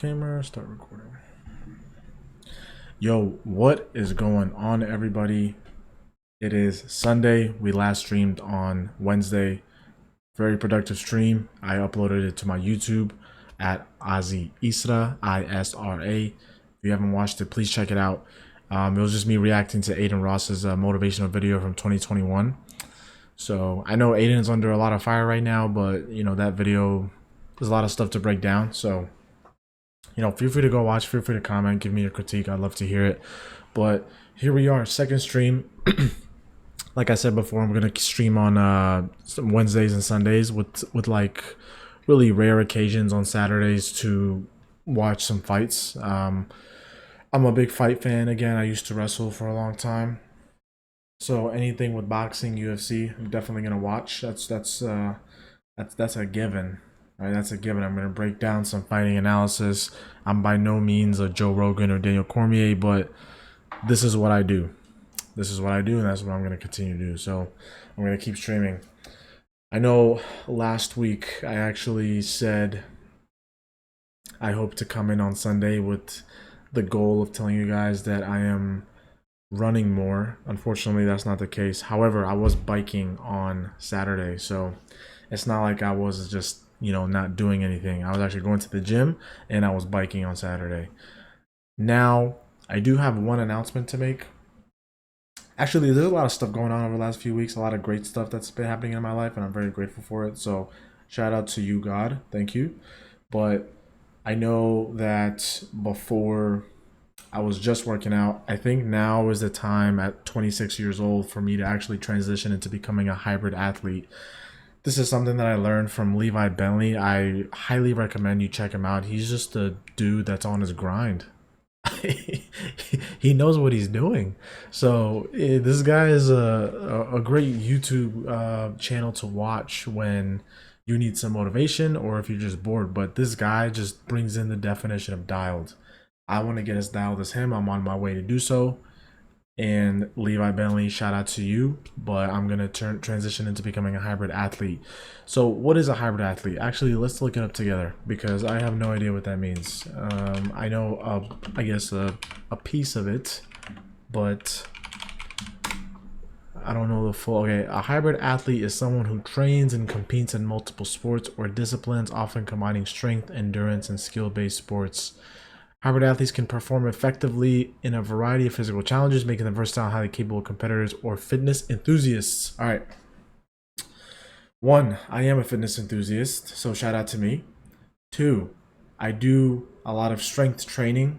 Camera, start recording. Yo, what is going on, everybody? It is Sunday. We last streamed on Wednesday. Very productive stream. I uploaded it to my YouTube at Ozzy Isra, ISRA. If you haven't watched it, please check it out. It was just me reacting to Aiden Ross's motivational video from 2021. So I know Aiden's under a lot of fire right now, but that video, there's a lot of stuff to break down. So feel free to go watch, feel free to comment, give me your critique. I'd love to hear it. But here we are, second stream. Like I said before, I'm gonna stream on some Wednesdays and Sundays with like really rare occasions on Saturdays to watch some fights. I'm a big fight fan. Again, I used to wrestle for a long time, so anything with boxing, UFC, I'm definitely gonna watch. That's a given. All right, that's a given. I'm gonna break down some fighting analysis. I'm by no means a Joe Rogan or Daniel Cormier, but this is what I do. This is what I do, and that's what I'm gonna continue to do. So I'm gonna keep streaming. I know last week I actually said I hope to come in on Sunday with the goal of telling you guys that I am running more. Unfortunately, that's not the case. However, I was biking on Saturday, so it's not like I was just not doing anything. I was actually going to the gym and I was biking on Saturday. Now I do have one announcement to make. Actually, there's a lot of stuff going on over the last few weeks, a lot of great stuff that's been happening in my life, and I'm very grateful for it. So shout out to you, God, thank you. But I know that before I was just working out. I think now is the time at 26 years old for me to actually transition into becoming a hybrid athlete. This is something that I learned from Levi Bentley. I highly recommend you check him out. He's just a dude that's on his grind. He knows what he's doing. So this guy is a great YouTube channel to watch when you need some motivation or if you're just bored. But this guy just brings in the definition of dialed. I want to get as dialed as him. I'm on my way to do so. And Levi Bentley, shout out to you. But I'm gonna transition into becoming a hybrid athlete. So, what is a hybrid athlete? Actually, let's look it up together because I have no idea what that means. I know, I guess a piece of it, but I don't know the full. Okay, a hybrid athlete is someone who trains and competes in multiple sports or disciplines, often combining strength, endurance, and skill-based sports. Hybrid athletes can perform effectively in a variety of physical challenges, making them versatile, highly capable competitors or fitness enthusiasts. All right. One, I am a fitness enthusiast, so shout out to me. Two, I do a lot of strength training,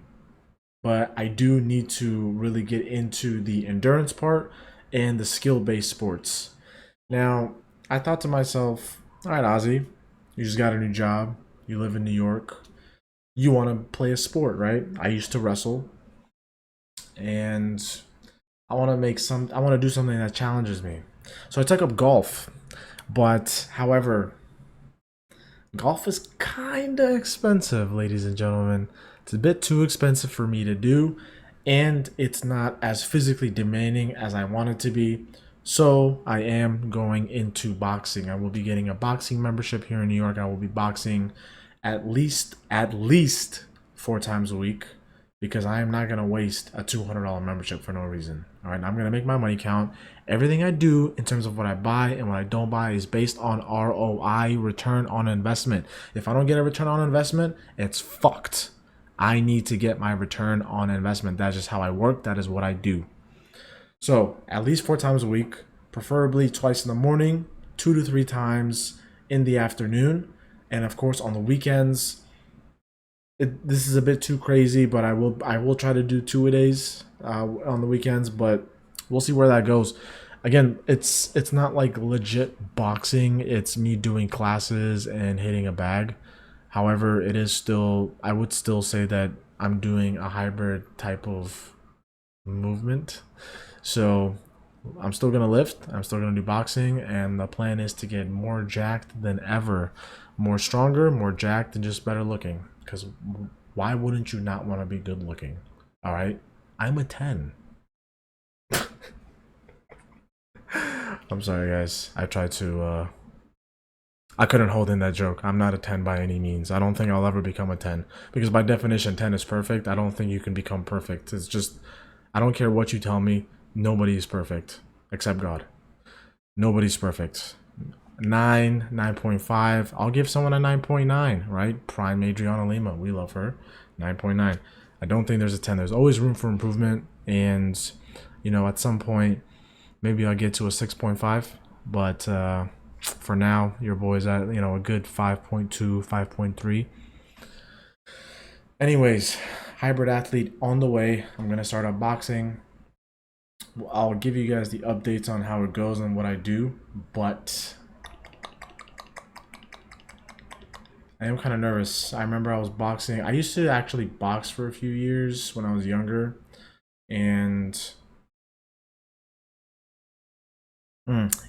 but I do need to really get into the endurance part and the skill-based sports. Now, I thought to myself, all right, Ozzy, you just got a new job. You live in New York. You want to play a sport, right? I used to wrestle, and I want to do something that challenges me. So I took up golf. But however, golf is kind of expensive, ladies and gentlemen. It's a bit too expensive for me to do, and it's not as physically demanding as I want it to be. So I am going into boxing. I will be getting a boxing membership here in New York. I will be boxing at least 4 times a week because I am not going to waste a $200 membership for no reason. All right, I'm going to make my money count. Everything I do in terms of what I buy and what I don't buy is based on ROI, return on investment. If I don't get a return on investment, it's fucked. I need to get my return on investment. That's just how I work. That is what I do. So at least 4 times a week, preferably twice in the morning, 2 to 3 times in the afternoon, and of course on the weekends. This is a bit too crazy, but I will try to do 2 a days on the weekends, but we'll see where that goes. Again, it's not like legit boxing. It's me doing classes and hitting a bag. However, it is still, I would still say that I'm doing a hybrid type of movement. So I'm still gonna lift. I'm still gonna do boxing, and the plan is to get more jacked than ever, more stronger, more jacked, and just better looking. Because why wouldn't you not want to be good looking? All right, I'm a 10. I'm sorry, guys. I couldn't hold in that joke. I'm not a 10 by any means. I don't think I'll ever become a 10 because by definition 10 is perfect. I don't think you can become perfect. It's just I don't care what you tell me. Nobody is perfect except God. Nobody's perfect. 9, 9.5. I'll give someone a 9.9, right? Prime Adriana Lima. We love her. 9.9. I don't think there's a 10. There's always room for improvement. And, at some point, maybe I'll get to a 6.5. But for now, your boy's at, a good 5.2, 5.3. Anyways, hybrid athlete on the way. I'm going to start up boxing. I'll give you guys the updates on how it goes and what I do. But I am kind of nervous. I remember I was boxing. I used to actually box for a few years when I was younger. And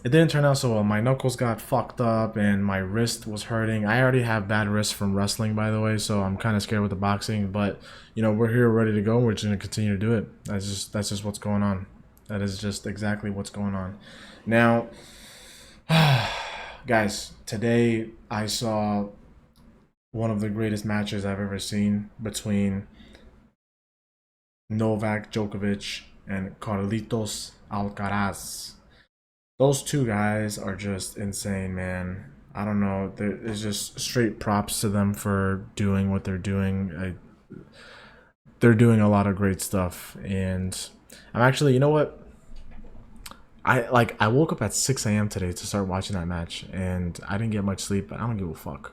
it didn't turn out so well. My knuckles got fucked up and my wrist was hurting. I already have bad wrists from wrestling, by the way, so I'm kind of scared with the boxing. But, we're here ready to go. We're just going to continue to do it. That's just what's going on. That is just exactly what's going on. Now, guys, today I saw one of the greatest matches I've ever seen between Novak Djokovic and Carlitos Alcaraz. Those two guys are just insane, man. I don't know. There's just straight props to them for doing what they're doing. They're doing a lot of great stuff, and I'm actually, you know what? I woke up at 6 a.m. today to start watching that match, and I didn't get much sleep, but I don't give a fuck.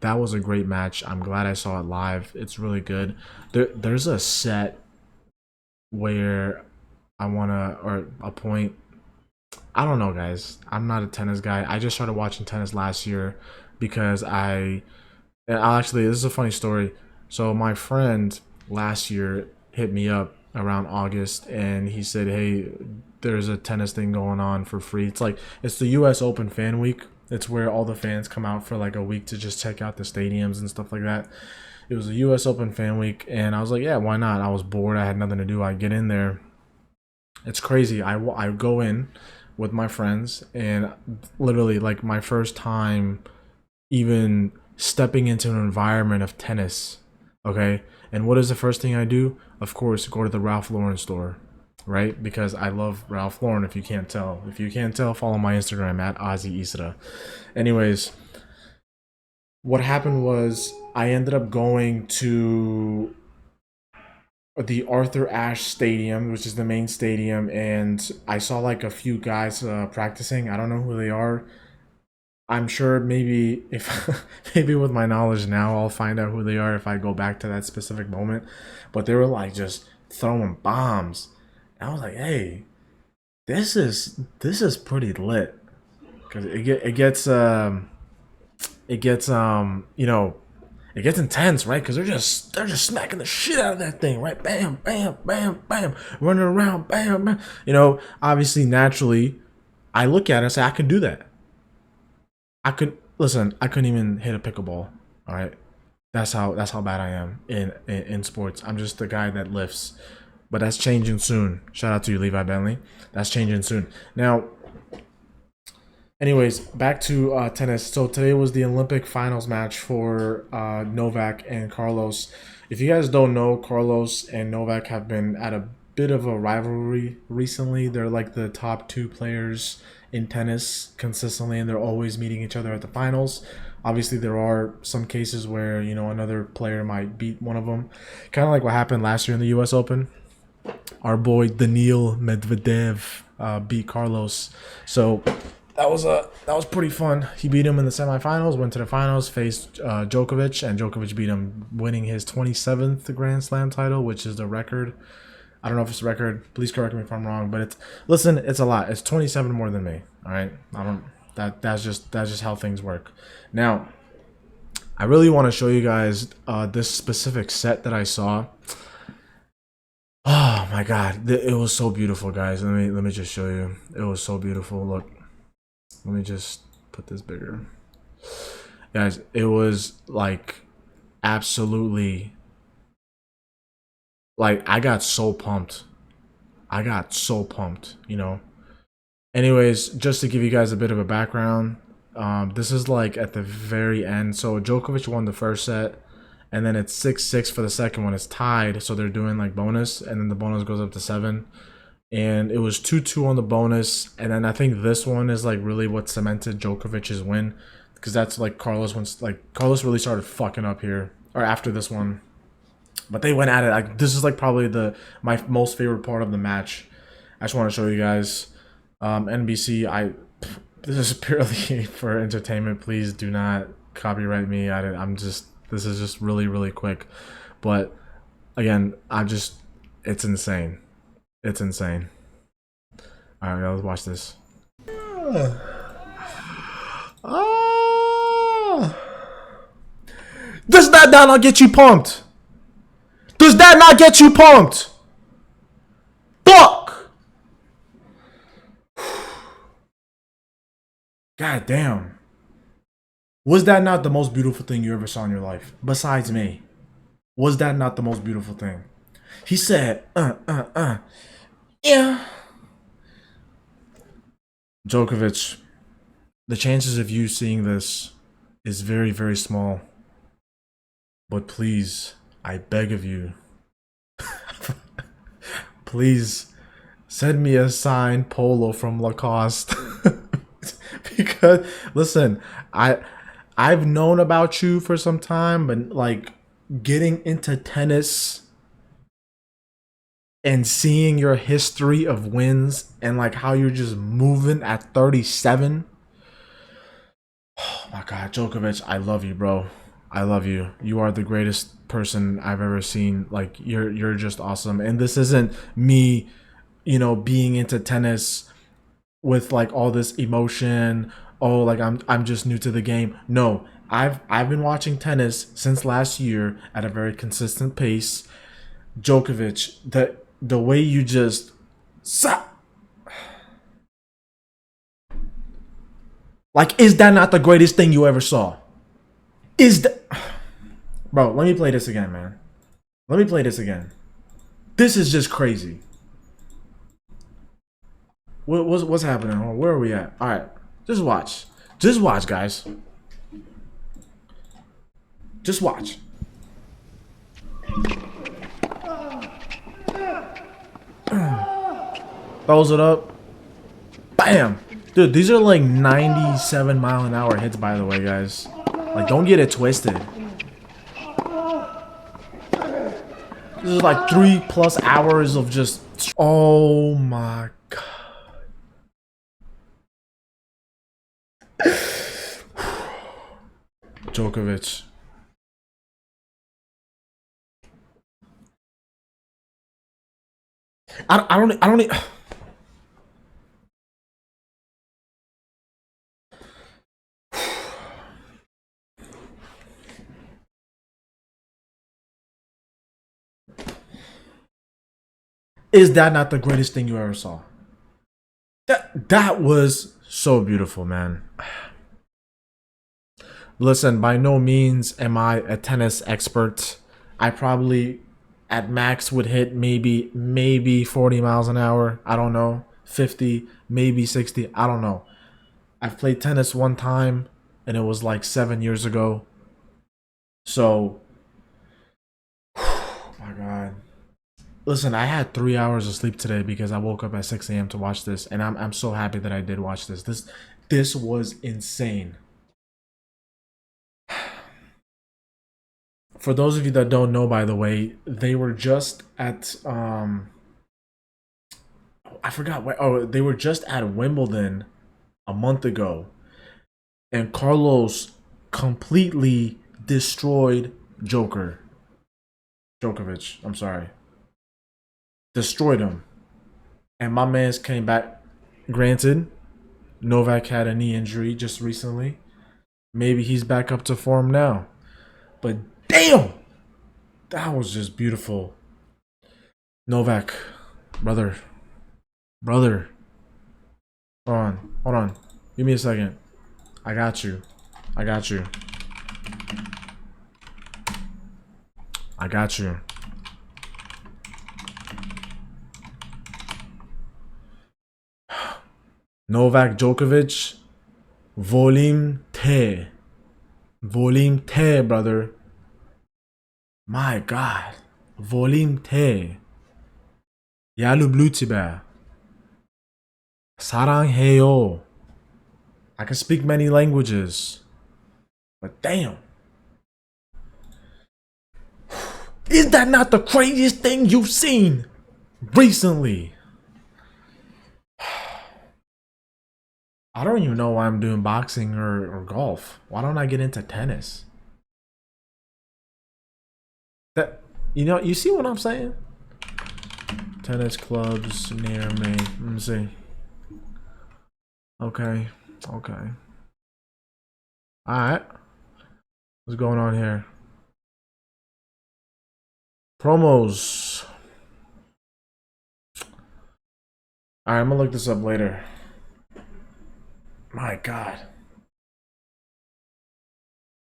That was a great match. I'm glad I saw it live. It's really good. There's a set where I wanna or a point. I don't know, guys. I'm not a tennis guy. I just started watching tennis last year because I'll actually, this is a funny story. So my friend last year hit me up around August and he said, "Hey, there's a tennis thing going on for free." It's the US Open Fan Week. It's where all the fans come out for like a week to just check out the stadiums and stuff like that. It was a US Open Fan Week and I was like, "Yeah, why not?" I was bored. I had nothing to do. I get in there. It's crazy. I go in with my friends and literally like my first time even stepping into an environment of tennis. Okay. And what is the first thing I do? Of course, go to the Ralph Lauren store, right? Because I love Ralph Lauren. If you can't tell, follow my Instagram at Ozzy Isra. Anyways, what happened was I ended up going to the Arthur Ashe Stadium, which is the main stadium, and I saw like a few guys practicing. I don't know who they are. I'm sure maybe if maybe with my knowledge now, I'll find out who they are if I go back to that specific moment. But they were like just throwing bombs. And I was like, hey, this is pretty lit because it gets intense, right? Because they're just smacking the shit out of that thing, right? Bam, bam, bam, bam, running around, bam, bam. Obviously, naturally, I look at it and say, I can do that. I could listen. I couldn't even hit a pickleball. All right, that's how bad I am in sports. I'm just the guy that lifts, but that's changing soon. Shout out to you, Levi Bentley. That's changing soon. Now, anyways, back to tennis. So today was the Olympic finals match for Novak and Carlos. If you guys don't know, Carlos and Novak have been at a bit of a rivalry recently. They're like the top two players in tennis consistently, and they're always meeting each other at the finals. Obviously, there are some cases where another player might beat one of them, kind of like what happened last year in the U.S. Open. Our boy Daniil Medvedev beat Carlos, so that was pretty fun. He beat him in the semifinals, went to the finals, faced Djokovic, and Djokovic beat him, winning his 27th Grand Slam title, which is the record. I don't know if it's a record. Please correct me if I'm wrong, but it's a lot. It's 27 more than me. All right, I don't. That's just how things work. Now, I really want to show you guys this specific set that I saw. Oh my god, it was so beautiful, guys. Let me just show you. It was so beautiful. Look, let me just put this bigger, guys. It was like absolutely. Like I got so pumped. I got so pumped. Anyways, just to give you guys a bit of a background, This is like at the very end. So Djokovic won the first set, and then it's 6-6 for the second one. It's tied, so they're doing like bonus, and then the bonus goes up to 7. And it was 2-2 on the bonus, and then I think this one is like really what cemented Djokovic's win, because that's like Carlos really started fucking up here or after this one. But they went at it. Like, this is like probably my most favorite part of the match. I just want to show you guys. NBC, this is purely for entertainment. Please do not copyright me. This is just really, really quick. But again, it's insane. It's insane. All right, let's watch this. Does that not get you pumped? Does that not get you pumped? Fuck! God damn. Was that not the most beautiful thing you ever saw in your life? Besides me. Was that not the most beautiful thing? He said, yeah. Djokovic, the chances of you seeing this is very, very small. But please, I beg of you, please send me a signed polo from Lacoste. Because listen, I've known about you for some time, but like getting into tennis and seeing your history of wins and like how you're just moving at 37. Oh my God, Djokovic, I love you, bro. I love you. You are the greatest person I've ever seen. Like you're just awesome. And this isn't me, being into tennis with like all this emotion. Oh, like I'm just new to the game. No, I've been watching tennis since last year at a very consistent pace. Djokovic, the way you just like, is that not the greatest thing you ever saw? Is that, bro? Let me play this again, man. Let me play this again. This is just crazy. What's happening? Where are we at? All right, just watch. Just watch, guys. Just watch. Throws it up. Bam! Dude, these are like 97-mile-an-hour hits, by the way, guys. Like, don't get it twisted. This is like 3+ hours of just... Oh my God. Djokovic. I don't. Is that not the greatest thing you ever saw? That was so beautiful, man. Listen, by no means am I a tennis expert. I probably at max would hit maybe 40 miles an hour. I don't know. 50, maybe 60. I don't know. I've played tennis one time and it was like 7 years ago. So, oh my God. Listen, I had 3 hours of sleep today because I woke up at 6 a.m. to watch this, and I'm so happy that I did watch this. This was insane. For those of you that don't know, by the way, they were just at I forgot where. Oh, they were just at Wimbledon a month ago, and Carlos completely destroyed Djokovic. I'm sorry. Destroyed him. And my man's came back. Granted, Novak had a knee injury just recently. Maybe he's back up to form now. But damn! That was just beautiful. Novak, brother. Hold on. Give me a second. I got you. I got you. Novak Djokovic Volim te, brother. My God. Volim te. 야 lublю тебя. 사랑해요. I can speak many languages. But damn. Is that not the craziest thing you've seen recently? I don't even know why I'm doing boxing or golf. Why don't I get into tennis? That you see what I'm saying? Tennis clubs near me. Let me see. Okay. Alright. What's going on here? Promos. Alright, I'm gonna look this up later. My God.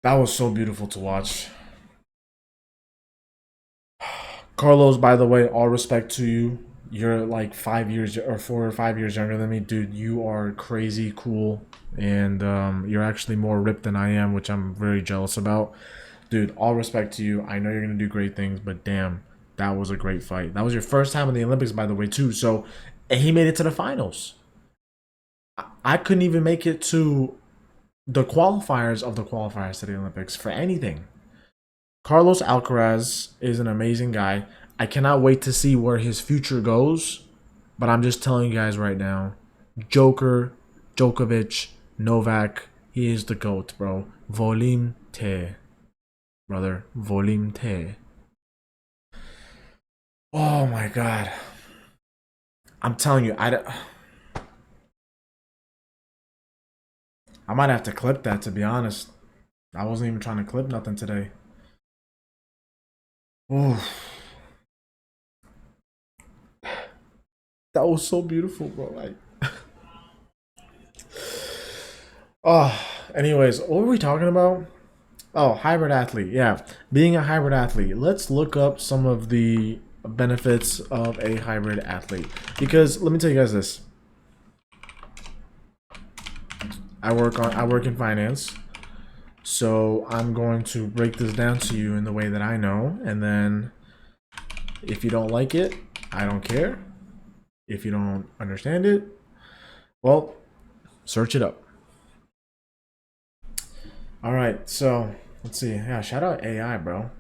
That was so beautiful to watch. Carlos, by the way, all respect to you. You're like 5 years or 4 or 5 years younger than me, dude. You are crazy cool, and you're actually more ripped than I am, which I'm very jealous about. Dude, all respect to you. I know you're gonna do great things, but damn, that was a great fight. That was your first time in the Olympics, by the way, too. So, and he made it to the finals. I couldn't even make it to the qualifiers of the qualifiers to the Olympics for anything. Carlos Alcaraz is an amazing guy. I cannot wait to see where his future goes. But I'm just telling you guys right now, Djokovic, Novak, he is the GOAT, bro. Volim te, brother. Volim te. Oh my God. I'm telling you, I might have to clip that, to be honest. I wasn't even trying to clip nothing today. Oof. That was so beautiful, bro. Like, oh, anyways, what were we talking about? Oh, hybrid athlete. Yeah, being a hybrid athlete. Let's look up some of the benefits of a hybrid athlete. Because let me tell you guys this. I work in finance. So I'm going to break this down to you in the way that I know, and then if you don't like it, I don't care. If you don't understand it, well, search it up. All right, so let's see. Yeah, shout out AI, bro.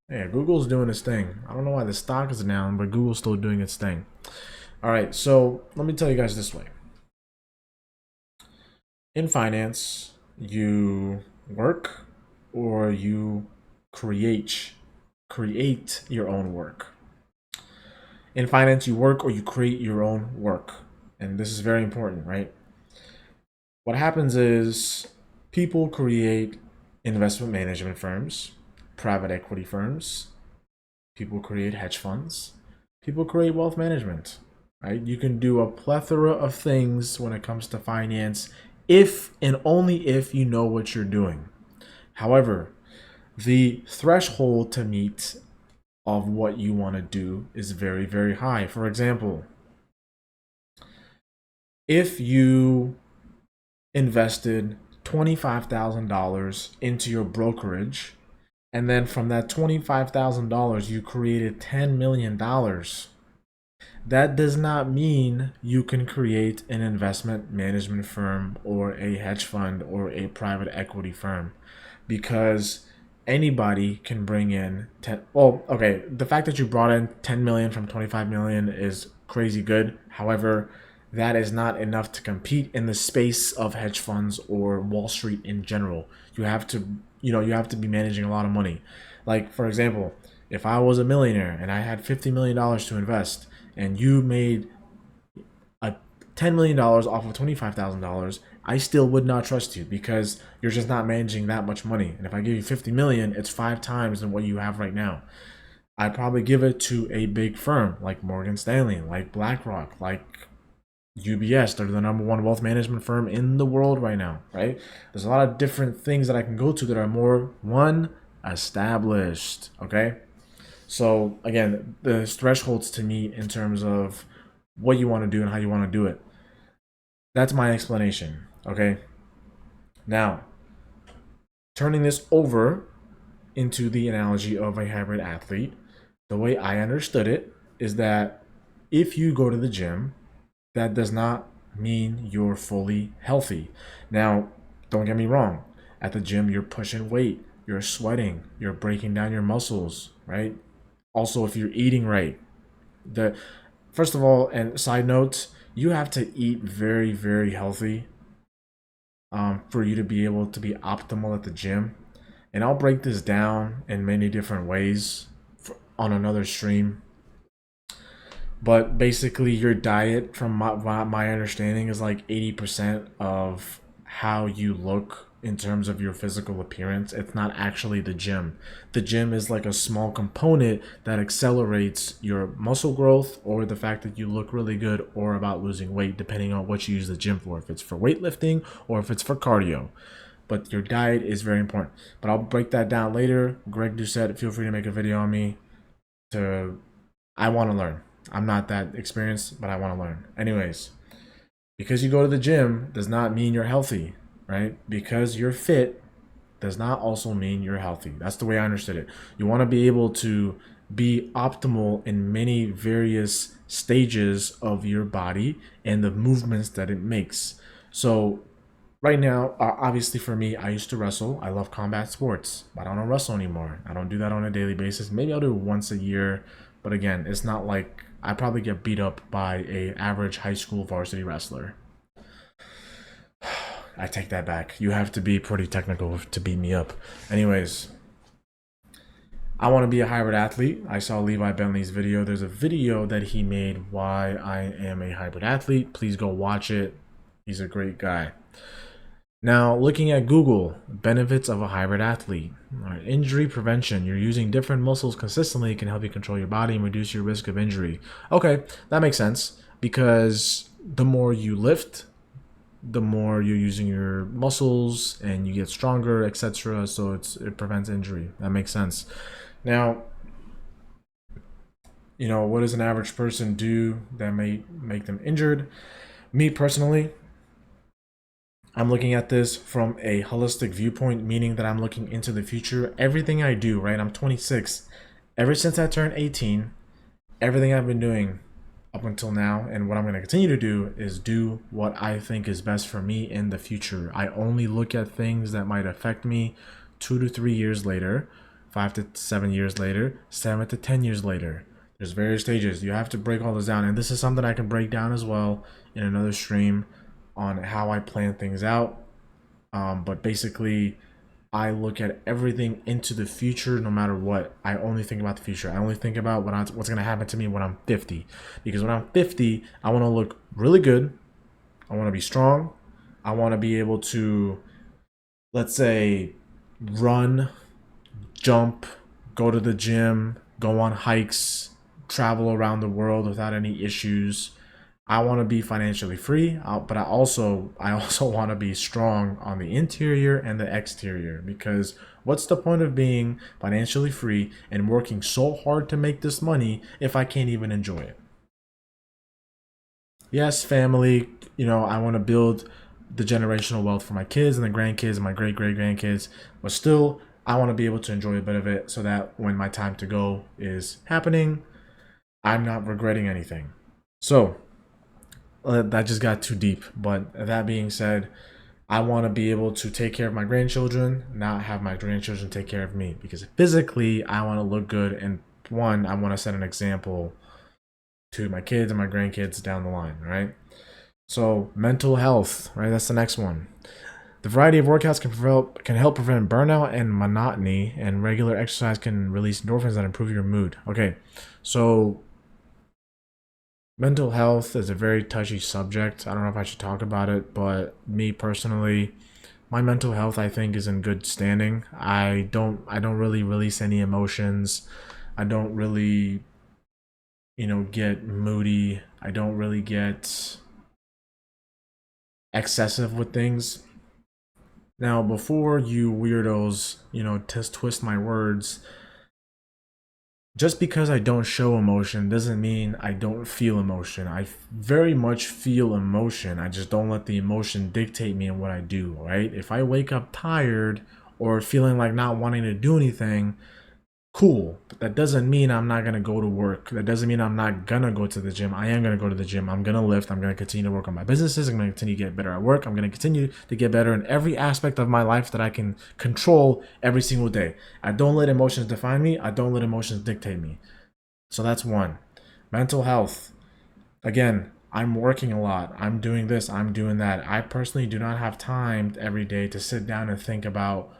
Yeah, Google's doing its thing. I don't know why the stock is down, but Google's still doing its thing. All right, so let me tell you guys this way. In finance, you work or you create your own work. In finance, you work or you create your own work. And this is very important, right? What happens is people create investment management firms, private equity firms, people create hedge funds, people create wealth management, right? You can do a plethora of things when it comes to finance if and only if you know what you're doing. However, the threshold to meet of what you want to do is very, very high. For example, if you invested $25,000 into your brokerage, and then from that $25,000 you created $10 million, that does not mean you can create an investment management firm or a hedge fund or a private equity firm, because anybody can bring in 10. Well, okay, the fact that you brought in 10 million from 25 million is crazy good. However, that is not enough to compete in the space of hedge funds or Wall Street in general. You have to, you have to be managing a lot of money. Like, for example, if I was a millionaire and I had $50 million to invest, and you made a $10 million off of $25,000, I still would not trust you, because you're just not managing that much money. And if I give you 50 million, it's 5 times than what you have right now. I'd probably give it to a big firm like Morgan Stanley, like BlackRock, like UBS. They're the #1 wealth management firm in the world right now, right? There's a lot of different things that I can go to that are more established, okay? So again, the thresholds to meet in terms of what you want to do and how you want to do it. That's my explanation, okay? Now, turning this over into the analogy of a hybrid athlete, the way I understood it is that if you go to the gym, that does not mean you're fully healthy. Now, don't get me wrong. At the gym, you're pushing weight, you're sweating, you're breaking down your muscles, right? Also, if you're eating right, the first of all, and side notes, you have to eat very, very healthy for you to be able to be optimal at the gym. And I'll break this down in many different ways on another stream. But basically, your diet, from my understanding, is like 80% of how you look in terms of your physical appearance. It's not actually the gym. The gym is like a small component that accelerates your muscle growth or the fact that you look really good or about losing weight, depending on what you use the gym for. If it's for weightlifting or if it's for cardio. But your diet is very important. But I'll break that down later. Greg Doucette, feel free to make a video on me to I want to learn. I'm not that experienced, but I want to learn. Anyways, because you go to the gym does not mean you're healthy, right? Because you're fit does not also mean you're healthy. That's the way I understood it. You want to be able to be optimal in many various stages of your body and the movements that it makes. So right now, obviously for me, I used to wrestle. I love combat sports, but I don't wrestle anymore. I don't do that on a daily basis. Maybe I'll do it once a year, but again, it's not like I probably get beat up by a average high school varsity wrestler. I take that back. You have to be pretty technical to beat me up. Anyways, I want to be a hybrid athlete. I saw Levi Bentley's video. There's a video that he made why I am a hybrid athlete. Please go watch it. He's a great guy. Now, looking at Google, benefits of a hybrid athlete. All right, injury prevention. You're using different muscles consistently can help you control your body and reduce your risk of injury. Okay, that makes sense because the more you lift, the more you're using your muscles and you get stronger, etc. So it prevents injury. That makes sense. Now, what does an average person do that may make them injured? Me personally, I'm looking at this from a holistic viewpoint, meaning that I'm looking into the future. Everything I do, right? I'm 26. Ever since I turned 18, everything I've been doing up until now and what I'm going to continue to do is do what I think is best for me in the future. I only look at things that might affect me 2 to 3 years later, 5 to 7 years later, 7 to 10 years later. There's various stages. You have to break all this down. And this is something I can break down as well in another stream on how I plan things out. But basically, I look at everything into the future no matter what. I only think about the future. I only think about what's going to happen to me when I'm 50. Because when I'm 50, I want to look really good. I want to be strong. I want to be able to, let's say, run, jump, go to the gym, go on hikes, travel around the world without any issues. I want to be financially free, but I also want to be strong on the interior and the exterior, because what's the point of being financially free and working so hard to make this money if I can't even enjoy it? Yes, family, I want to build the generational wealth for my kids and the grandkids and my great great grandkids, but still I want to be able to enjoy a bit of it so that when my time to go is happening, I'm not regretting anything. So, that just got too deep. But that being said, I want to be able to take care of my grandchildren, not have my grandchildren take care of me. Because physically, I want to look good. And one, I want to set an example to my kids and my grandkids down the line, right? So, mental health, right? That's the next one. The variety of workouts can help prevent burnout and monotony, and regular exercise can release endorphins that improve your mood. Okay, so mental health is a very touchy subject. I don't know if I should talk about it, but me personally, my mental health I think is in good standing. I don't really release any emotions. I don't really, get moody. I don't really get excessive with things. Now, before you weirdos, twist my words, just because I don't show emotion doesn't mean I don't feel emotion. I very much feel emotion. I just don't let the emotion dictate me and what I do, right? If I wake up tired or feeling like not wanting to do anything, cool. But that doesn't mean I'm not gonna go to work. That doesn't mean I'm not gonna go to the gym. I am gonna go to the gym. I'm gonna lift. I'm gonna continue to work on my businesses. I'm gonna continue to get better at work. I'm gonna continue to get better in every aspect of my life that I can control every single day. I don't let emotions define me. I don't let emotions dictate me. So that's one. Mental health. Again, I'm working a lot. I'm doing this. I'm doing that. I personally do not have time every day to sit down and think about,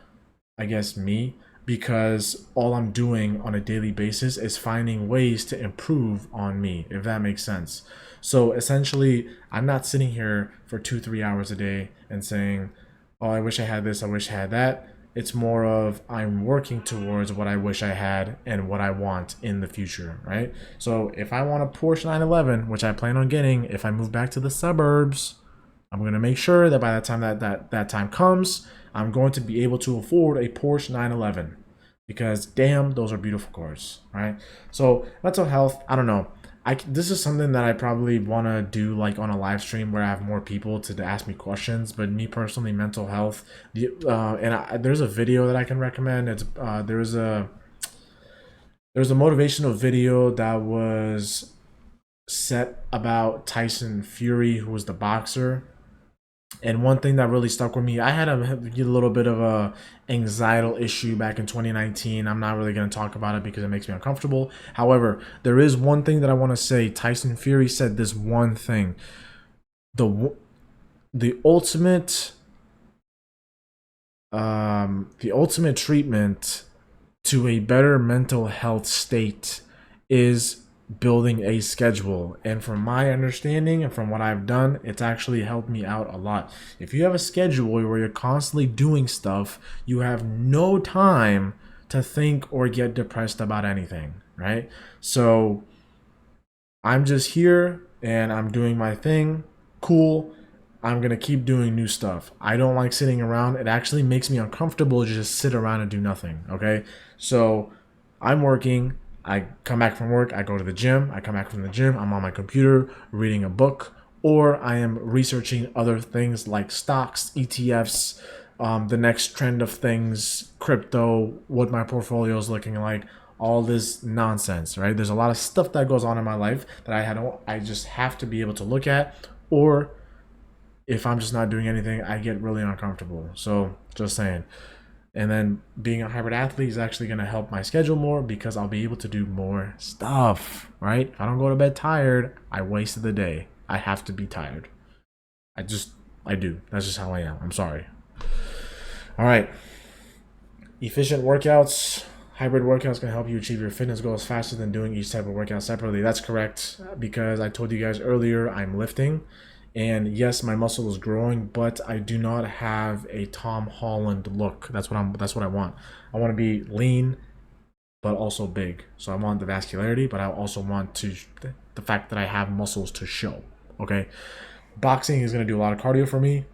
I guess, me, because all I'm doing on a daily basis is finding ways to improve on me, if that makes sense. So essentially, I'm not sitting here for 2, 3 hours a day and saying, oh, I wish I had this, I wish I had that. It's more of I'm working towards what I wish I had and what I want in the future, right? So if I want a Porsche 911, which I plan on getting if I move back to the suburbs, I'm going to make sure that by the time that time comes, I'm going to be able to afford a Porsche 911 because damn, those are beautiful cars, right? So mental health, I don't know. This is something that I probably want to do like on a live stream where I have more people to ask me questions. But me personally, mental health, there's a video that I can recommend. It's there's a motivational video that was set about Tyson Fury, who was the boxer. And one thing that really stuck with me, I had a little bit of a anxietal issue back in 2019. I'm not really going to talk about it because it makes me uncomfortable. However, there is one thing that I want to say. Tyson Fury said this one thing. The ultimate the ultimate treatment to a better mental health state is building a schedule. And from my understanding and from what I've done, it's actually helped me out a lot. If you have a schedule where you're constantly doing stuff, you have no time to think or get depressed about anything, right? So I'm just here and I'm doing my thing. Cool. I'm going to keep doing new stuff. I don't like sitting around. It actually makes me uncomfortable to just sit around and do nothing. Okay. So I'm working. I come back from work. I go to the gym. I come back from the gym. I'm on my computer reading a book, or I am researching other things like stocks, ETFs, the next trend of things, crypto, what my portfolio is looking like, all this nonsense, right? There's a lot of stuff that goes on in my life that I just have to be able to look at, or if I'm just not doing anything, I get really uncomfortable. So just saying. And then being a hybrid athlete is actually going to help my schedule more because I'll be able to do more stuff, right? If I don't go to bed tired, I wasted the day. I have to be tired. I do. That's just how I am. I'm sorry. All right. Efficient workouts. Hybrid workouts can help you achieve your fitness goals faster than doing each type of workout separately. That's correct because I told you guys earlier I'm lifting. And yes, my muscle is growing, but I do not have a Tom Holland look. That's what I want. I want to be lean, but also big. So I want the vascularity, but I also want the fact that I have muscles to show. Okay, boxing is gonna do a lot of cardio for me.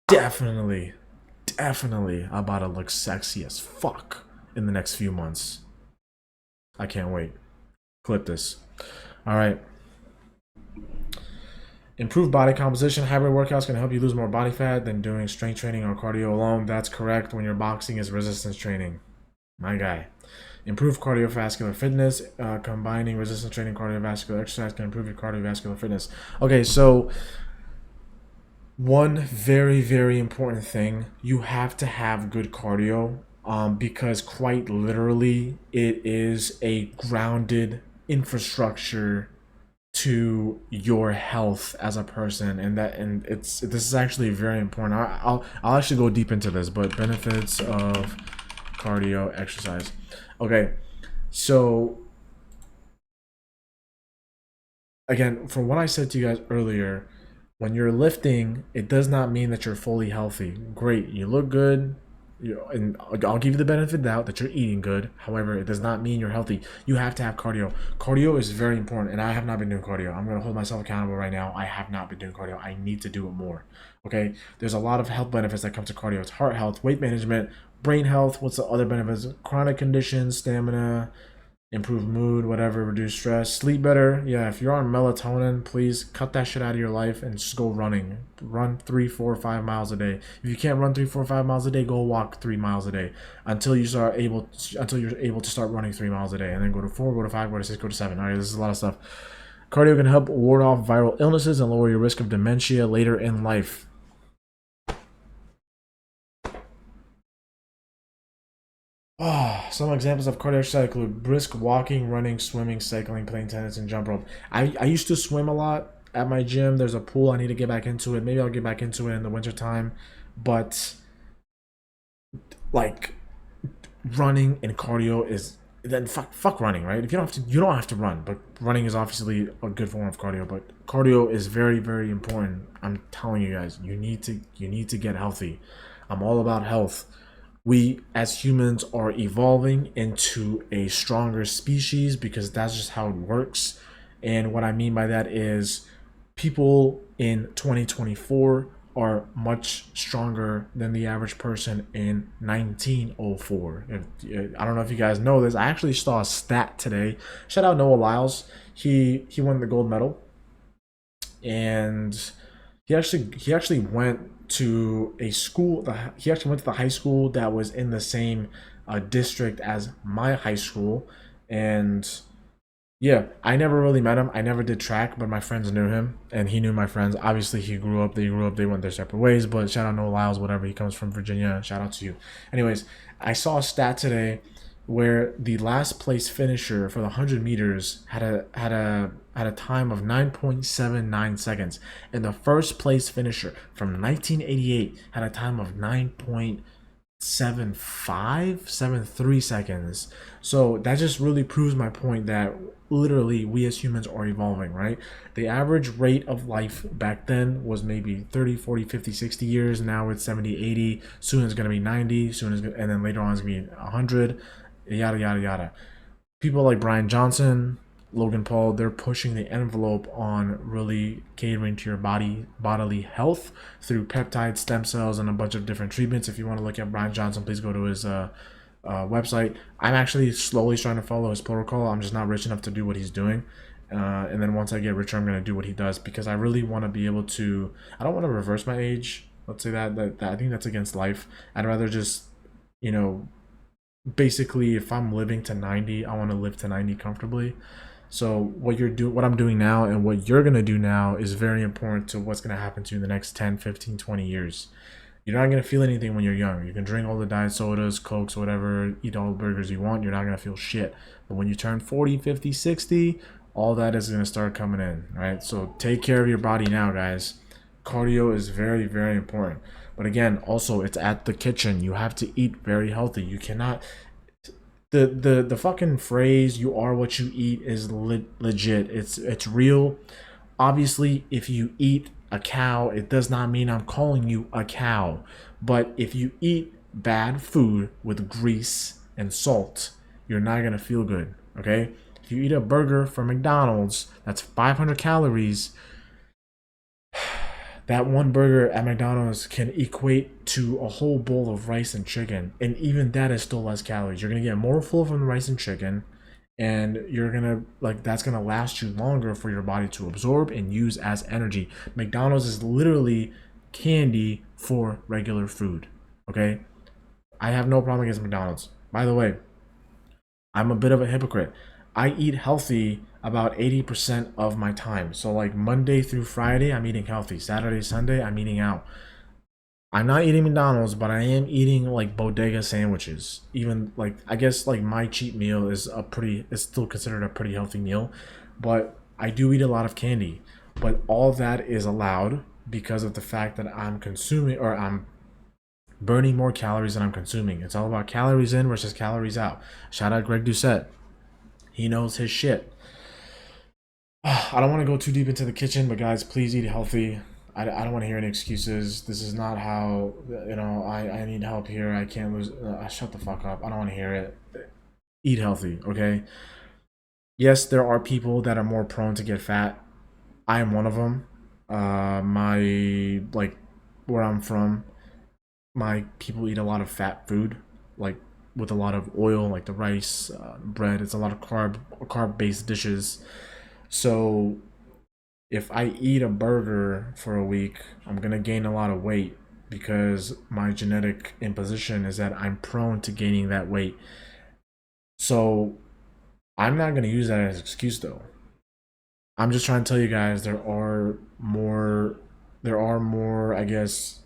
Definitely, I'm about to look sexy as fuck in the next few months. I can't wait. Clip this. All right. Improved body composition. Hybrid workouts can help you lose more body fat than doing strength training or cardio alone. That's correct when your boxing is resistance training. My guy. Improve cardiovascular fitness. Combining resistance training and cardiovascular exercise can improve your cardiovascular fitness. Okay, so one very, very important thing, you have to have good cardio because quite literally it is a grounded infrastructure to your health as a person, and this is actually very important. I'll actually go deep into this, but benefits of cardio exercise. Okay, so again, from what I said to you guys earlier, when you're lifting, it does not mean that you're fully healthy. Great, you look good, and I'll give you the benefit of the doubt that you're eating good. However, it does not mean you're healthy. You have to have cardio. Cardio is very important, and I have not been doing cardio. I'm going to hold myself accountable right now. I have not been doing cardio. I need to do it more. Okay? There's a lot of health benefits that come to cardio. It's heart health, weight management, brain health. What's the other benefits? Chronic conditions, stamina, improve mood, whatever, reduce stress, sleep better. Yeah, if you're on melatonin, please cut that shit out of your life and just go running. Run 3, 4, 5 miles a day. If you can't run 3, 4, 5 miles a day, go walk 3 miles a day until you're able to start running 3 miles a day, and then go to 4, go to 5, go to 6, go to 7. All right, this is a lot of stuff. Cardio can help ward off viral illnesses and lower your risk of dementia later in life. Some examples of cardio exercise include brisk walking, running, swimming, cycling, playing tennis, and jump rope. I used to swim a lot at my gym. There's a pool. I need to get back into it. Maybe I'll get back into it in the wintertime. But like running and cardio is then fuck running, right? If you don't have to run, but running is obviously a good form of cardio. But cardio is very, very important. I'm telling you guys, you need to get healthy. I'm all about health. We as humans are evolving into a stronger species because that's just how it works. And what I mean by that is people in 2024 are much stronger than the average person in 1904. I don't know if you guys know this. I actually saw a stat today. Shout out Noah Lyles. He won the gold medal, and he actually went to a school. He actually went to the high school that was in the same district as my high school, and yeah, I never really met him. I never did track, but my friends knew him, and he knew my friends. Obviously, he grew up. They grew up. They went their separate ways. But shout out Noah Lyles, whatever. He comes from Virginia. Shout out to you. Anyways, I saw a stat today where the last place finisher for the 100 meters had a time of 9.79 seconds, and the first place finisher from 1988 had a time of 9.75, 73 seconds. So that just really proves my point that literally we as humans are evolving, right? The average rate of life back then was maybe 30, 40, 50, 60 years. Now it's 70, 80. Soon it's going to be 90. And then later on it's going to be 100. Yada, yada, yada. People like Brian Johnson, Logan Paul, they're pushing the envelope on really catering to your bodily health through peptide stem cells and a bunch of different treatments. If you want to look at Brian Johnson, please go to his website. I'm actually slowly trying to follow his protocol. I'm just not rich enough to do what he's doing. And then once I get richer, I'm going to do what he does because I really want to be able to. I don't want to reverse my age. Let's say that I think that's against life. I'd rather just, you know, basically, if I'm living to 90, I want to live to 90 comfortably. So what I'm doing now and what you're going to do now is very important to what's going to happen to you in the next 10, 15, 20 years. You're not going to feel anything when you're young. You can drink all the diet sodas, cokes, whatever, eat all the burgers you want. You're not going to feel shit. But when you turn 40, 50, 60, all that is going to start coming in, right? So take care of your body now, guys. Cardio is very, very important. But again, also it's at the kitchen. You have to eat very healthy. You cannot the fucking phrase "you are what you eat" is legit. It's real. Obviously, if you eat a cow, it does not mean I'm calling you a cow. But if you eat bad food with grease and salt, you're not gonna feel good. Okay? If you eat a burger from McDonald's that's 500 calories, that one burger at McDonald's can equate to a whole bowl of rice and chicken, and even that is still less calories. You're gonna get more full from the rice and chicken, and you're gonna that's gonna last you longer for your body to absorb and use as energy. McDonald's is literally candy for regular food. Okay, I have no problem against McDonald's. By the way, I'm a bit of a hypocrite. I eat healthy about 80% of my time. So like Monday through Friday, I'm eating healthy. Saturday, Sunday, I'm eating out. I'm not eating McDonald's, but I am eating like bodega sandwiches. Even like I guess like my cheat meal is still considered a pretty healthy meal, but I do eat a lot of candy. But all that is allowed because of the fact that I'm consuming or I'm burning more calories than I'm consuming. It's all about calories in versus calories out. Shout out Greg Doucette. He knows his shit. I don't want to go too deep into the kitchen, but guys, please eat healthy. I don't want to hear any excuses. This is not how, I need help here. I can't lose. Shut the fuck up. I don't want to hear it. Eat healthy, okay? Yes, there are people that are more prone to get fat. I am one of them. Where I'm from, my people eat a lot of fat food. Like, with a lot of oil, like the rice, bread. It's a lot of carb based dishes. So if I eat a burger for a week, I'm gonna gain a lot of weight because my genetic imposition is that I'm prone to gaining that weight. So I'm not gonna use that as an excuse though. I'm just trying to tell you guys there are more, I guess,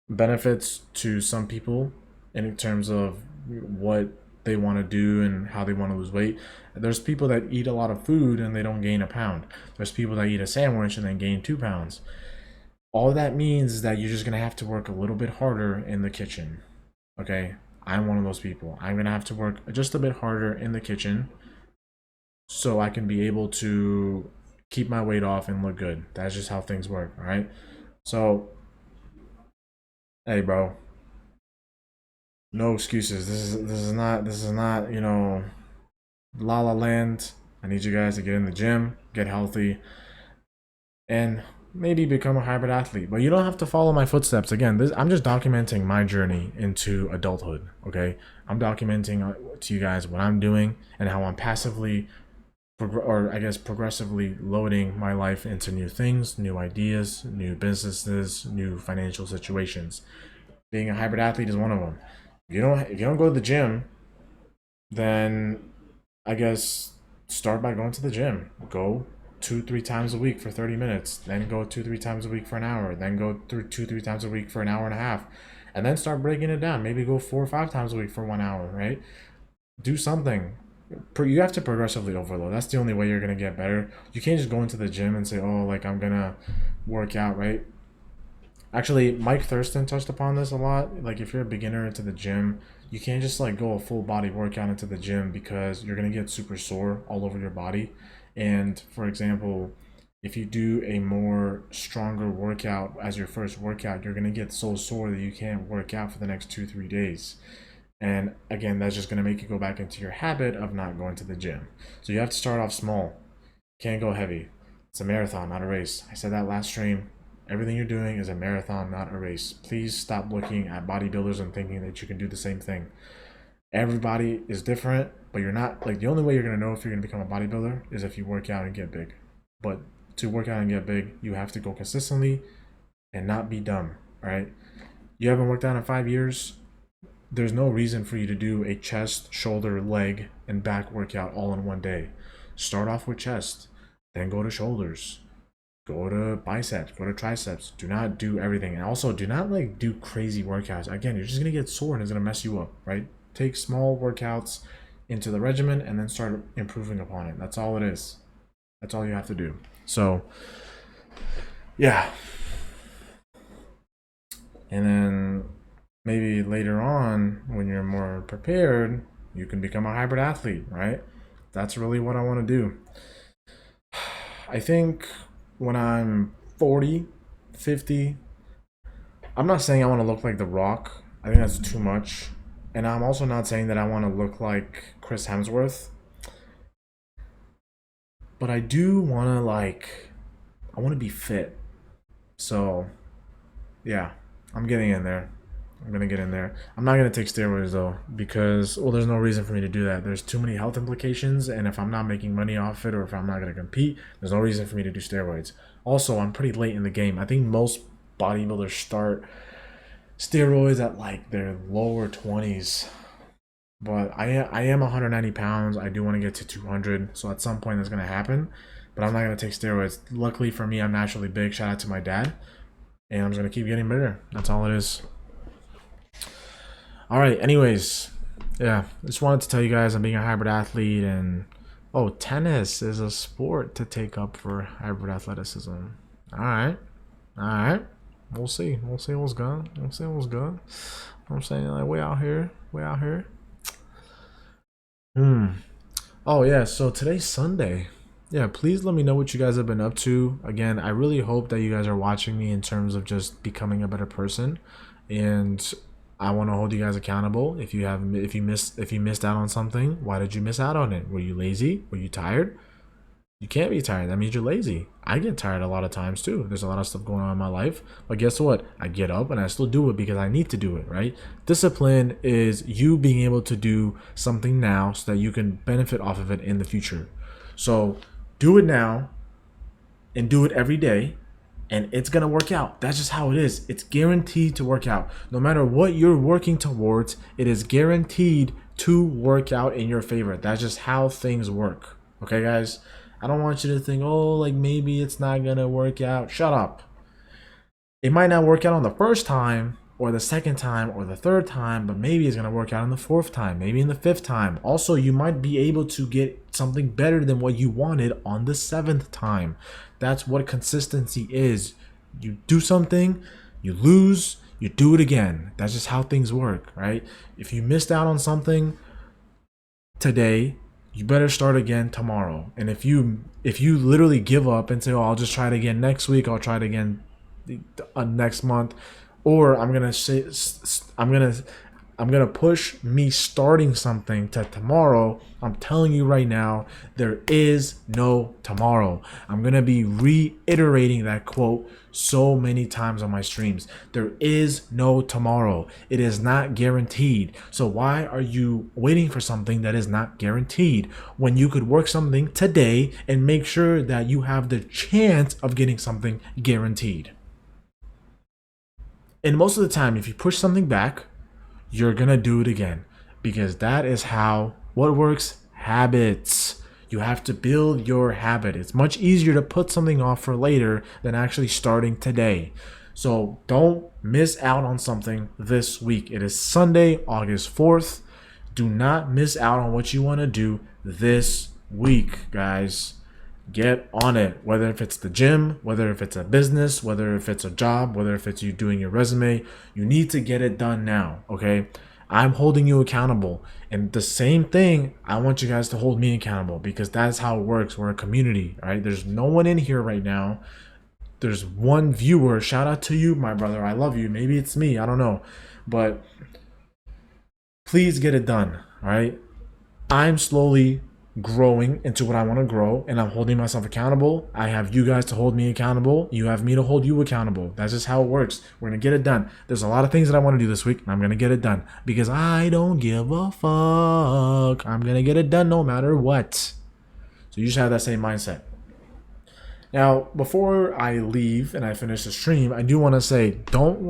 benefits to some people in terms of what they want to do and how they want to lose weight. There's people that eat a lot of food and they don't gain a pound. There's people that eat a sandwich and then gain 2 pounds. All that means is that you're just gonna have to work a little bit harder in the kitchen. Okay? I'm one of those people. I'm gonna have to work just a bit harder in the kitchen so I can be able to keep my weight off and look good. That's just how things work, all right? So, hey, bro, no excuses. This is not La La Land. I need you guys to get in the gym, get healthy, and maybe become a hybrid athlete. But you don't have to follow my footsteps. Again, I'm just documenting my journey into adulthood. Okay, I'm documenting to you guys what I'm doing and how I'm passively or I guess progressively loading my life into new things, new ideas, new businesses, new financial situations. Being a hybrid athlete is one of them. If you don't go to the gym, then I guess start by going to the gym. Go 2-3 times a week for 30 minutes, then go 2-3 times a week for an hour, then go through 2-3 times a week for an hour and a half, and then start breaking it down. Maybe go 4 or 5 times a week for 1 hour, right? Do something. You have to progressively overload. That's the only way you're gonna get better. You can't just go into the gym and say, "Oh, like I'm gonna work out," right? Actually, Mike Thurston touched upon this a lot. Like, if you're a beginner into the gym, you can't just like go a full body workout into the gym because you're gonna get super sore all over your body. And for example, if you do a more stronger workout as your first workout, you're gonna get so sore that you can't work out for the next 2-3 days. And again, that's just going to make you go back into your habit of not going to the gym. So you have to start off small. Can't go heavy. It's a marathon, not a race. I said that last stream. Everything you're doing is a marathon, not a race. Please stop looking at bodybuilders and thinking that you can do the same thing. Everybody is different, but you're not like the only way you're going to know if you're going to become a bodybuilder is if you work out and get big. But to work out and get big, you have to go consistently and not be dumb, all right? You haven't worked out in 5 years, there's no reason for you to do a chest, shoulder, leg, and back workout all in one day. Start off with chest, then go to shoulders, go to biceps, go to triceps. Do not do everything. And also, do not like do crazy workouts. Again, you're just gonna get sore and it's gonna mess you up, right? Take small workouts into the regimen and then start improving upon it. That's all it is. That's all you have to do. So, yeah. And then maybe later on, when you're more prepared, you can become a hybrid athlete, right? That's really what I want to do. I think when I'm 40, 50, I'm not saying I want to look like The Rock. I think that's too much. And I'm also not saying that I want to look like Chris Hemsworth. But I do want to I want to be fit. So, yeah, I'm getting in there. I'm gonna get in there. I'm not gonna take steroids though because there's no reason for me to do that. There's too many health implications, and if I'm not making money off it or if I'm not gonna compete, there's no reason for me to do steroids. Also, I'm pretty late in the game. I think most bodybuilders start steroids at like their lower 20s. But I am 190 pounds. I do want to get to 200, so at some point that's gonna happen. But I'm not gonna take steroids. Luckily for me, I'm naturally big. Shout out to my dad, and I'm just gonna keep getting bigger. That's all it is. All right, anyways, yeah, just wanted to tell you guys I'm being a hybrid athlete, and tennis is a sport to take up for hybrid athleticism. All right, all right, we'll see what's good. I'm saying, like, way out here. Oh yeah, so today's Sunday. Yeah, please let me know what you guys have been up to. Again, I really hope that you guys are watching me in terms of just becoming a better person, and I want to hold you guys accountable. If you missed out on something, why did you miss out on it? Were you lazy? Were you tired? You can't be tired. That means you're lazy. I get tired a lot of times too. There's a lot of stuff going on in my life. But guess what? I get up and I still do it because I need to do it, right? Discipline is you being able to do something now so that you can benefit off of it in the future. So do it now and do it every day, and it's gonna work out. That's just how it is. It's guaranteed to work out. No matter what you're working towards, it is guaranteed to work out in your favor. That's just how things work. Okay, guys? I don't want you to think, oh, like maybe it's not gonna work out. Shut up. It might not work out on the first time, or the second time, or the third time, but maybe it's gonna work out on the fourth time, maybe in the fifth time. Also, you might be able to get something better than what you wanted on the seventh time. That's what consistency is. You do something, you lose, you do it again. That's just how things work, right? If you missed out on something today, you better start again tomorrow. And if you literally give up and say, oh, I'll just try it again next week, I'll try it again next month, or I'm gonna push me starting something to tomorrow. I'm telling you right now, there is no tomorrow. I'm gonna be reiterating that quote so many times on my streams. There is no tomorrow. It is not guaranteed. So why are you waiting for something that is not guaranteed when you could work something today and make sure that you have the chance of getting something guaranteed? And most of the time, if you push something back, you're gonna do it again, because that is how what works. Habits. You have to build your habit. It's much easier to put something off for later than actually starting today. So don't miss out on something this week. It is Sunday, August 4th. Do not miss out on what you want to do this week, guys. Get on it, whether if it's the gym, whether if it's a business, whether if it's a job, whether if it's you doing your resume. You need to get it done now, okay? I'm holding you accountable, and the same thing, I want you guys to hold me accountable, because that's how it works. We're a community, right? There's no one in here right now. There's one viewer. Shout out to you, my brother. I love you. Maybe it's me, I don't know, but please get it done, all right? I'm slowly growing into what I want to grow, and I'm holding myself accountable. I have you guys to hold me accountable. You have me to hold you accountable. That's just how it works. We're going to get it done. There's a lot of things that I want to do this week, and I'm going to get it done because I don't give a fuck. I'm going to get it done no matter what. So you should have that same mindset. Now, before I leave and I finish the stream, I do want to say, don't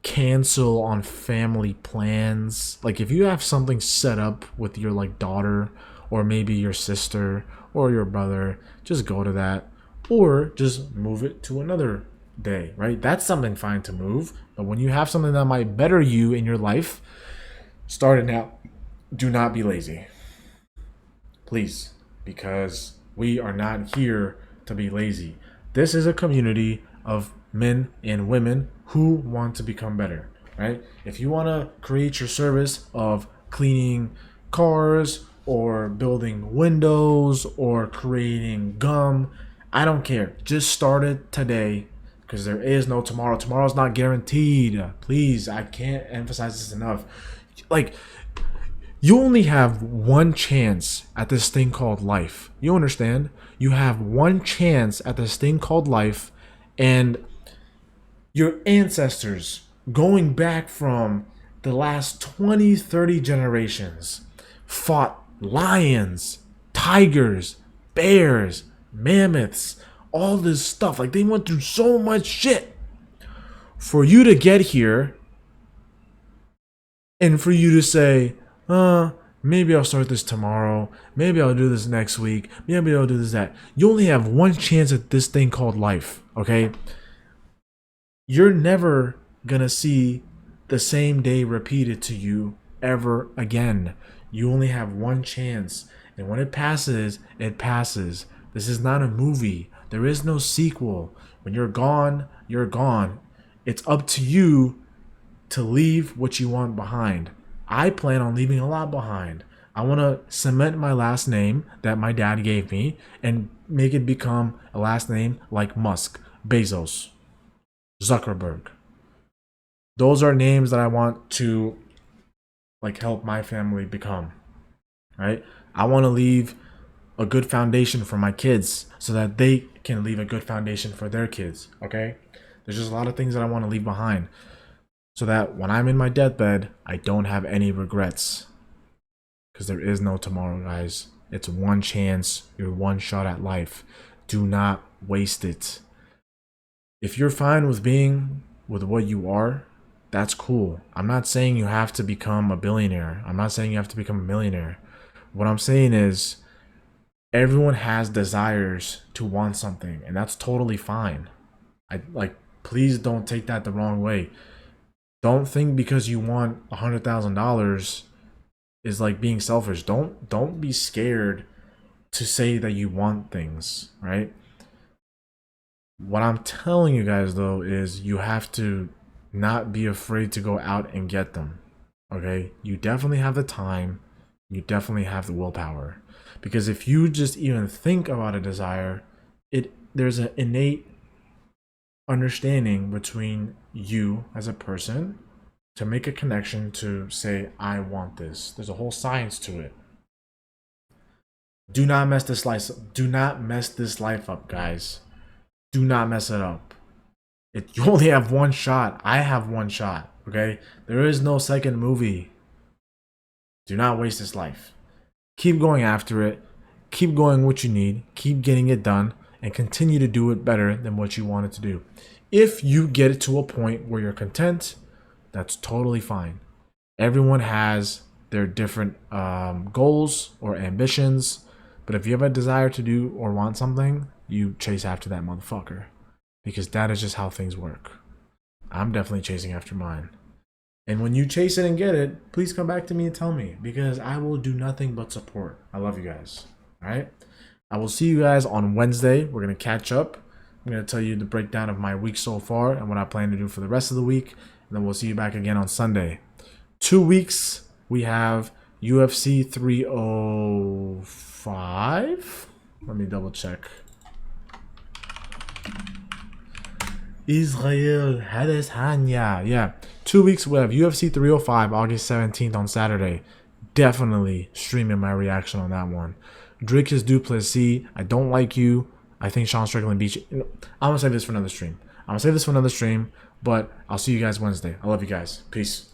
cancel on family plans. Like, if you have something set up with your daughter, or maybe your sister or your brother, just go to that, or just move it to another day, right? That's something fine to move. But when you have something that might better you in your life, start it now. Do not be lazy, please, because we are not here to be lazy. This is a community of men and women who want to become better, right? If you want to create your service of cleaning cars or building windows or creating gum, I don't care. Just start it today, because there is no tomorrow. Tomorrow's not guaranteed. Please, I can't emphasize this enough. You only have one chance at this thing called life. You understand? You have one chance at this thing called life, and your ancestors, going back from the last 20, 30 generations, fought lions, tigers, bears, mammoths, all this stuff. They went through so much shit for you to get here, and for you to say, maybe I'll start this tomorrow, maybe I'll do this next week, maybe I'll do this, that. You only have one chance at this thing called life, okay? You're never gonna see the same day repeated to you ever again. You only have one chance, and when it passes, it passes. This is not a movie. There is no sequel. When you're gone, you're gone. It's up to you to leave what you want behind. I plan on leaving a lot behind. I want to cement my last name that my dad gave me and make it become a last name like Musk, Bezos, Zuckerberg. Those are names that I want to help my family become, right? I want to leave a good foundation for my kids so that they can leave a good foundation for their kids. Okay? There's just a lot of things that I want to leave behind so that when I'm in my deathbed, I don't have any regrets. Because there is no tomorrow, guys. It's one chance, your one shot at life. Do not waste it. If you're fine with being with what you are, that's cool. I'm not saying you have to become a billionaire. I'm not saying you have to become a millionaire. What I'm saying is everyone has desires to want something, and that's totally fine. Please don't take that the wrong way. Don't think because you want $100,000 is like being selfish. Don't be scared to say that you want things, right? What I'm telling you guys though is you have to not be afraid to go out and get them. Okay? You definitely have the time, you definitely have the willpower. Because if you just even think about a desire, there's an innate understanding between you as a person to make a connection to say, I want this. There's a whole science to it. Do not mess this life. Do not mess this life up, guys. Do not mess it up. You only have one shot. I have one shot. Okay, there is no second movie. Do not waste this life. Keep going after it. Keep going what you need. Keep getting it done, and continue to do it better than what you wanted to do. If you get it to a point where you're content, that's totally fine. Everyone has their different goals or ambitions, but if you have a desire to do or want something, you chase after that motherfucker, because that is just how things work. I'm definitely chasing after mine. And when you chase it and get it, please come back to me and tell me, because I will do nothing but support. I love you guys. All right? I will see you guys on Wednesday. We're going to catch up. I'm going to tell you the breakdown of my week so far and what I plan to do for the rest of the week. And then we'll see you back again on Sunday. 2 weeks, we have UFC 305. Let me double check. Israel Adesanya. Yeah. 2 weeks, we have UFC 305, August 17th on Saturday. Definitely streaming my reaction on that one. Dricus du Plessis, I don't like you. I think Sean Strickland beat you. I'm going to save this for another stream. But I'll see you guys Wednesday. I love you guys. Peace.